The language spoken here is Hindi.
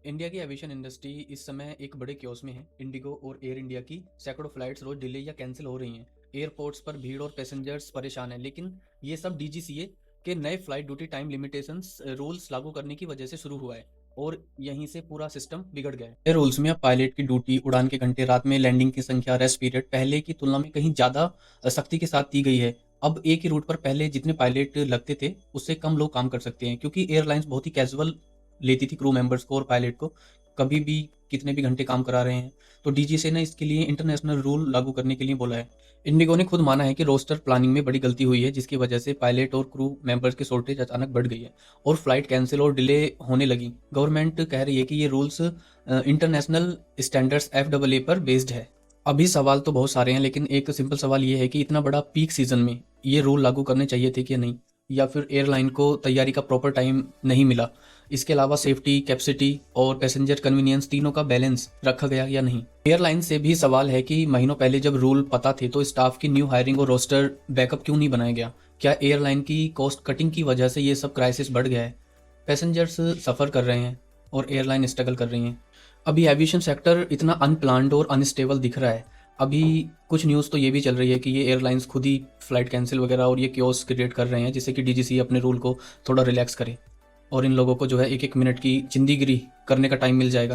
इंडिया की एविएशन इंडस्ट्री इस समय एक बड़े क्योस में है। इंडिगो और एयर इंडिया की सैकड़ों फ्लाइट्स रोज डिले या कैंसिल हो रही हैं। एयरपोर्ट्स पर भीड़ और पैसेंजर्स परेशान हैं, लेकिन ये सब डीजीसीए के नए flight duty time limitations rules लागू करने की वजह से शुरू हुआ है और यहीं से पूरा सिस्टम बिगड़ गया है। ये रूल्स में अब पायलट की ड्यूटी, उड़ान के घंटे, रात में लैंडिंग की संख्या, रेस्ट पीरियड पहले की तुलना में कहीं ज़्यादा सख्ती के साथ दी गई है। अब एक ही रूट पर पहले जितने पायलट लगते थे उससे कम लोग काम कर सकते हैं, क्योंकि एयरलाइंस बहुत ही कैजुअल लेती थी क्रू मेंबर्स को और पायलट को, कभी भी कितने भी घंटे काम करा रहे हैं। तो डीजीसीए ने इसके लिए इंटरनेशनल रूल लागू करने के लिए बोला है। इंडिगो ने खुद माना है कि रोस्टर प्लानिंग में बड़ी गलती हुई है, जिसकी वजह से पायलट और क्रू मेंबर्स की शॉर्टेज अचानक बढ़ गई है और फ्लाइट कैंसिल और डिले होने लगी। गवर्नमेंट कह रही है कि ये रूल्स इंटरनेशनल स्टैंडर्ड्स FAA पर बेस्ड है। अभी सवाल तो बहुत सारे हैं, लेकिन एक सिंपल सवाल ये है कि इतना बड़ा पीक सीजन में ये रूल लागू करने चाहिए थे कि नहीं, या फिर एयरलाइन को तैयारी का प्रॉपर टाइम नहीं मिला। इसके अलावा सेफ्टी, कैपेसिटी और पैसेंजर कन्वीनियंस तीनों का बैलेंस रखा गया या नहीं। एयरलाइन से भी सवाल है कि महीनों पहले जब रूल पता थे तो स्टाफ की न्यू हायरिंग और रोस्टर बैकअप क्यों नहीं बनाया गया। क्या एयरलाइन की कॉस्ट कटिंग की वजह से ये सब क्राइसिस बढ़ गया है। पैसेंजर्स सफ़र कर रहे हैं और एयरलाइन स्ट्रगल कर रही हैं। अभी एविएशन सेक्टर इतना अनप्लान्ड और अनस्टेबल दिख रहा है। अभी कुछ न्यूज़ तो ये भी चल रही है कि ये एयरलाइंस खुद ही फ्लाइट कैंसिल वगैरह और ये क्योस क्रिएट कर रहे हैं, जिससे कि डीजीसी अपने रूल को थोड़ा रिलैक्स करे और इन लोगों को जो है एक एक मिनट की जिंदगी करने का टाइम मिल जाएगा।